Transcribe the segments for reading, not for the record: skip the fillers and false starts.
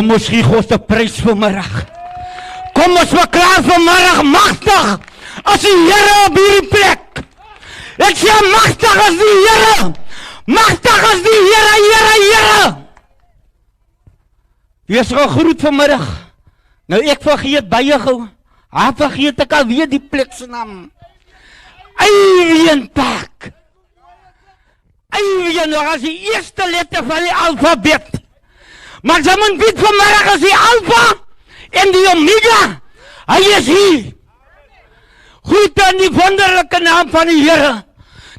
Kom ons gee God 'n prys vanmiddag. Kom ons verklaar vanmiddag magtig as die Here op hierdie plek. Ek sê magtig as die Here. Magtig as die Here, Here. Wees gegroet vanmiddag. Nou ek vergeet baie gou. Vergeet ek alweer die plek se naam. Eiwienpark. Eiwien as die eerste letter van die alfabet. Maar sy moet weet vanmiddag as die alfa en die omega. Hy is hier. Goed aan die wonderlijke naam van die Here.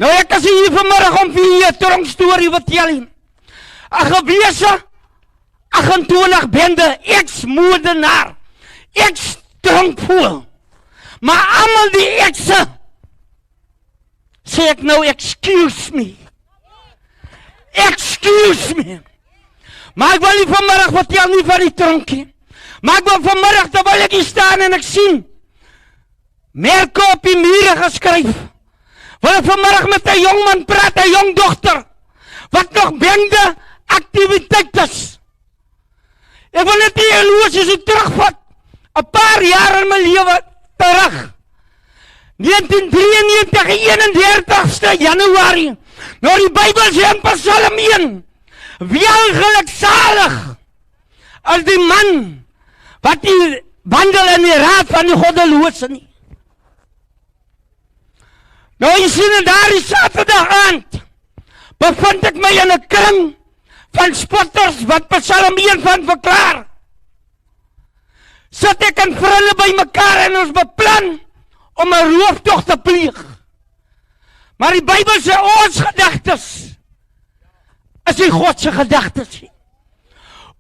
Nou ek is hier vanmiddag om vir julle 'n tronkstorie vertel. 'n gewese 28 bende, ex-moordenaar, ex-tronkvoël. Maar almal die exe, sê ek nou, excuse me. Excuse me. Maar ek wil nie vanmiddag vertel nie van die tronkie. Maar ek wil vanmiddag, terwyl ek hier staan en ek sien merke op die mure geskryf, wil ek vanmiddag met 'n jong man praat, 'n jong dogter, wat nog bende activiteit is. Ek wil net die illusie so terugvat, 'n paar jaar in my lewe terug. 1993, 31ste Januarie, nou die Bybel sê in Psalm 1, welgeluksalig as die man wat die wandel in die raad van die goddelose nie. Nou jy sien daar die Saterdag aand, bevind ek my in 'n kring van spotters wat Psalm 1 van verklaar. Sit ek en vriende by mekaar en ons beplan om 'n rooftog te pleeg. Maar die Bybel sê ons gedagtes is die God se gedagtes.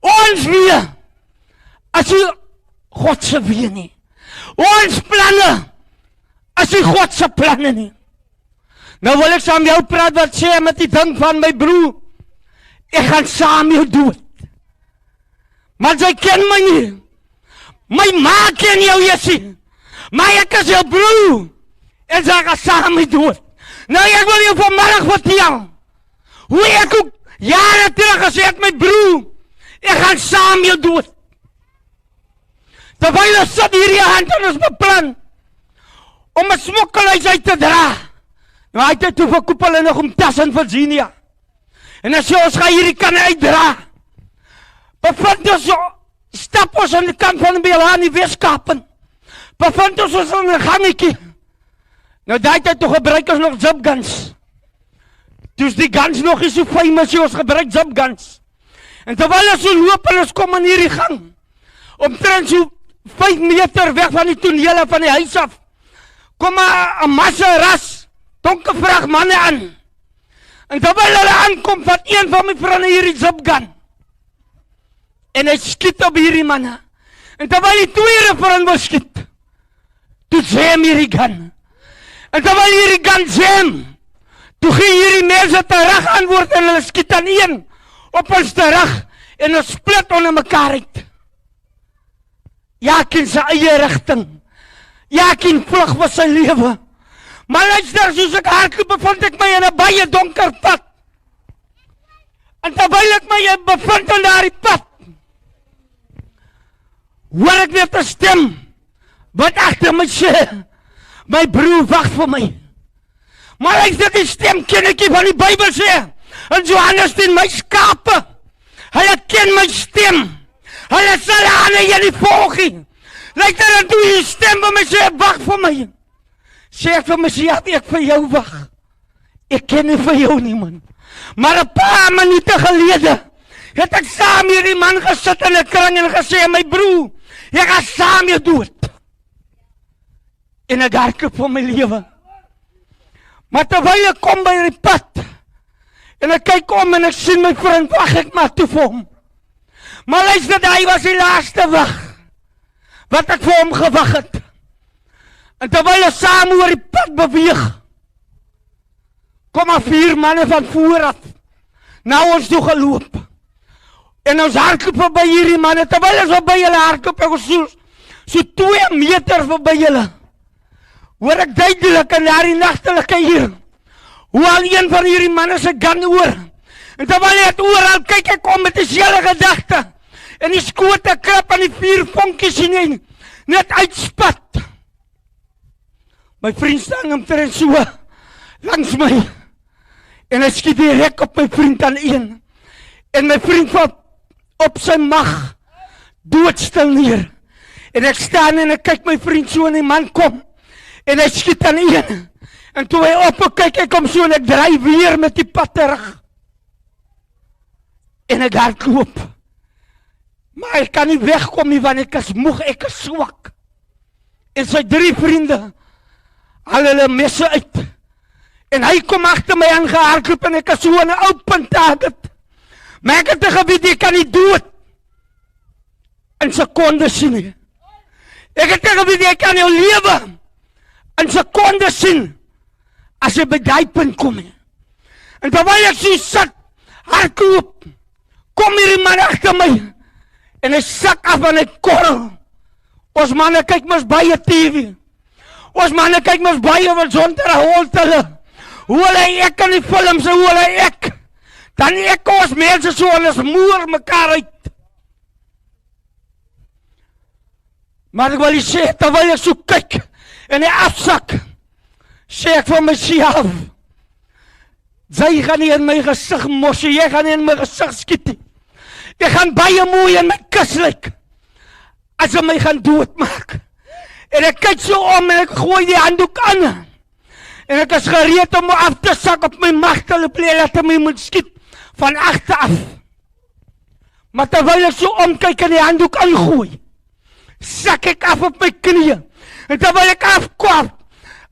Ons weer is die God se weer nie. Ons planne is die God se planne nie. Nou wil ek saam jou praat wat sê met die ding van my broer. Ek gaan saam jou dood. Maar sy ken my nie. My ma ken jou, Jessie. Maar ek is jou broer. En sy gaan saam my dood. Nou ek wil jou vanmiddag vertel. Hoe ek ook jare terug gesê het my broer. Ek gaan saam jou dood. Terwyl ons sit hier in hand en ons beplan om 'n smokkelhuis uit te dra. Nou hy het toe verkoop hulle nog om Tas in Virginia. En as jy ons gaan hierdie kan uitdra, bevind ons stap ons aan die kant van die Belani Weskapen. Bevind ons in 'n gangetjie. Nou daai tyd toe gebruik ons nog zip guns. Dus die guns nog is so famous, ons gebruik zip guns. En terwyl ons so loop en ons kom in hierdie gang, omtrent so 5 meter weg van die tonele van die huis af, kom 'n massa ras, donker vrag manne aan. En terwyl hulle aankom, vat een van my vriende hierdie zipgun. En hy skiet op hierdie manne. En terwyl die tweede vriend wil skiet, toe jam hierdie gun. En terwyl hierdie gun jam, toe gee hierdie mense terug antwoord en hulle skiet aan een op ons terug en ons split onder mekaar uit. Jaak in sy eie rigting. Jaak in vlug vir sy lewe. Maar luister, soos ek hardloop, bevind ek my in 'n baie donker pad. En terwyl ek my bevind in daardie pad, hoor ek net 'n stem wat agter my sê, my broer wag vir my. Maar luister, die stem ken ek nie van die Bybel sê. En Johannes 10, my skape, hulle ken my stem. Hulle sal aan jy nie volg nie. Luister, en toe die stem van my sê, wag vir my. Sê ek vir my, sê ek vir jou wag. Ek ken nie vir jou nie, man. Maar 'n paar minute gelede, het ek saam hierdie man gesit in 'n kring en gesê, my broer, ek gaan saam jou dood. En ek hardloop vir my lewe. Maar terwyl ek kom by die pad, en ek kyk om en ek sien my vriend, wag ek maar toe vir hom. Maar luister, hy was die laaste wag, wat ek vir hom gewag het. En terwyl ons saam oor die pad beweeg, kom 4 manne van vooraf, na ons toe geloop. En ons hardloop verby hierdie manne, terwyl ons verby hulle hardloop, ek was so 2 meter verby hulle. Hoor ek duidelik in daardie nagtelike hier, hoe al een van hierdie manne se gun oor. En terwyl hy het oor, kyk ek om met dieselfde gedagte. en die skote krap aan die 4 vonkies nie, net uitspat. My vriend staan omtrent so langs my, en hy skiet direk op my vriend aan 1, en my vriend val op sy mag, doodstil neer, en ek staan en ek kyk my vriend so, en die man kom, en hy skiet aan 1, en toe hy op kyk, ek kom so, en ek draai weer met die pad terug, en ek hardloop, maar ek kan nie wegkom nie, want ek is moeg, ek is swak, en sy 3 vriende, haal hulle messe uit, en hy kom agter my aangehardloop, en ek is so in 'n open target, maar ek het te geweet, jy kan nie dood, in sekondes sien nie, ek het te geweet, jy kan jou lewe, in sekondes sien, as jy by die punt kom, en terwyl ek so sit, hardloop, kom hierdie man agter my, en hy sak af aan die korrel, ons manne kyk mos baie TV, ons manne kyk mos baie wat sonder holt hulle, hoe hulle ek in die films, hoe hulle ek, dan ek ons mense so, en ons moer mekaar uit. Maar ek wil nie sê, terwyl ek so kyk, en hy afsak, sê ek vir myself, jy gaan nie in my gesig mosse, jy gaan nie in my gesig skiet, ek gaan baie mooi in my kus lyk, as hy my gaan doodmaak, en ek kyk so om, en ek gooi die handdoek aan, en ek is gereed om my af te sak op my magtele plek, dat hy my moet skiet, van agter af, maar terwyl ek so omkyk en die handdoek aangooi, sak ek af op my knieën, en terwyl ek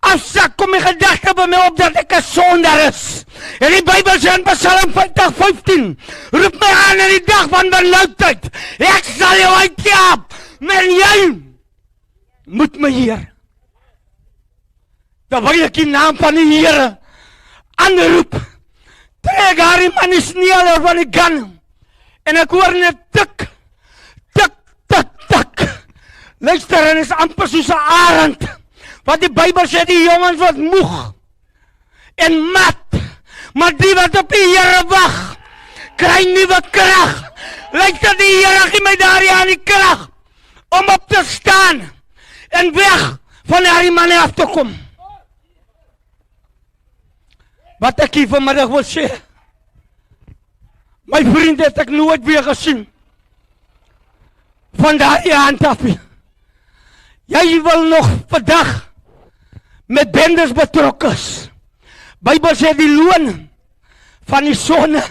afsak, kom my gedagte by my op, dat ek 'n sondaar is, en die Bybel sê in Psalm 50:15, roep my aan in die dag van benauwdheid, ek sal jou uithelp, maar jy moet my Heer, terwyl ek die naam van die Here aanroep, trek haar die man die sneeuw van die gun, en ek hoor net tik, tik, tik, tik, luister, en is amper soos 'n arend, wat die Bybel sê, die jongens wat moeg, en mat, maar die wat op die Here wag, kry nuwe krag, luister, die Here gee my daar aan die krag, om op te staan, en weg van die manne af te kom. Wat ek hier vanmiddag wil sê, my vriend het ek nooit weer gesien, van daar die hand af. Jy wil nog vandag, met bendes betrokken is. Bybel sê die loon, van die sonde,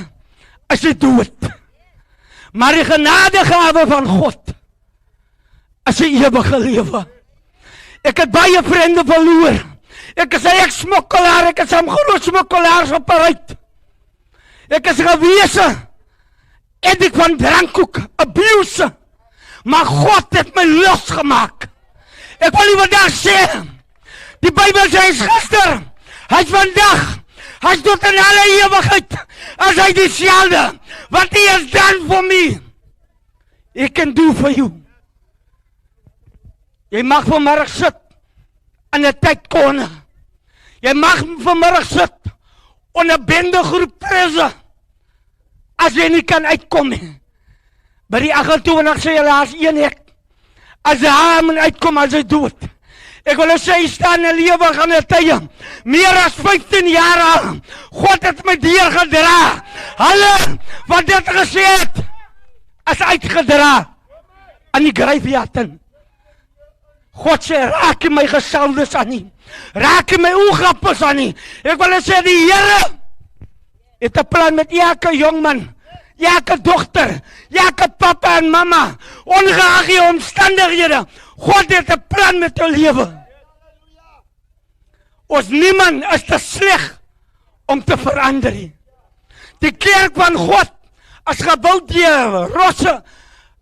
is die dood. Maar die genadegawe van God, is die ewige lewe. Ek het baie vriende verloor, ek is 'n ex-smokkelaar, ek is 'n groot smokkelaars op uit. Ek is gewese, edik van drankkoek, abuse, maar God het my losgemaak. Ek wil nie vandag sê, die Bybel sê, hy is gister, hy is vandag, hy is tot in alle ewigheid, as hy dieselfde, wat hy has done for me, he can do for you. Jy mag vanmiddag sit, in 'n tydkorne, jy mag vanmiddag sit, in 'n bendegroep prese, as jy nie kan uitkom nie. By die 28 sê jy, as een hek, as hy moet uitkom, as hy dood. Ek wil sê, hy staan in lewe aan die tye, meer as 15 jaar al, God het my deur gedra, hulle, wat dit gesê het, is uitgedra, aan die graveyard. God sê, raak my gesaldes aan nie, raak my oogappels aan nie. Ek wil sê, die Here het 'n plan met elke jongman, elke dogter, elke papa en mama, ongeag die omstandighede. God het 'n plan met jou lewe. Ons niemand is te sleg om te verander. Die kerk van God is gebou deur rosse,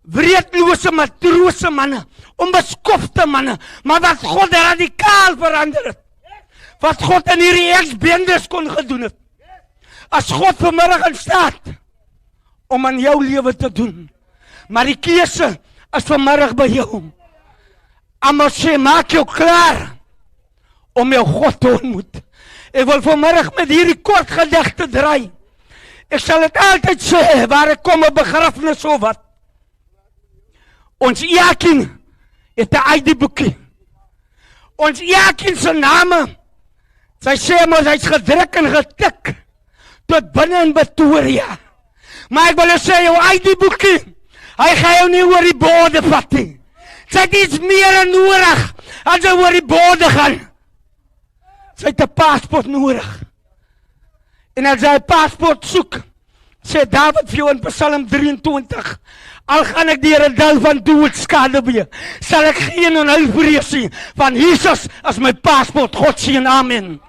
wreedlose, matrose manne, onbeskofte manne, maar wat God radikaal verander het, wat God in hierdie ex-bendes kon gedoen het, as God vanmiddag in staat om aan jou lewe te doen, maar die keuse is vanmiddag by jou. Almal sê, maak jou klaar om jou God te ontmoet. Ek wil vanmiddag met hierdie kort gedigte draai. Ek sal het altyd sê, waar ek kom 'n begrafnis of wat, Ons elkeen het 'n ID-boekie. Ons elkeen se name, sy sê mos hy's gedruk en getik tot binne in Pretoria. Maar ek wil jou sê, jou ID-boekie, hy gaan jou nie oor die borde vat nie. Sy het iets meer nodig as jy oor die borde gaan. Sy het 'n paspoort nodig. En as jy 'n paspoort soek, sê David vir jou in Psalm 23, al gaan ek deur 'n dal van doodskade weer, sal ek geen onheil vrees nie, want Jesus is my paspoort. God seën, amen.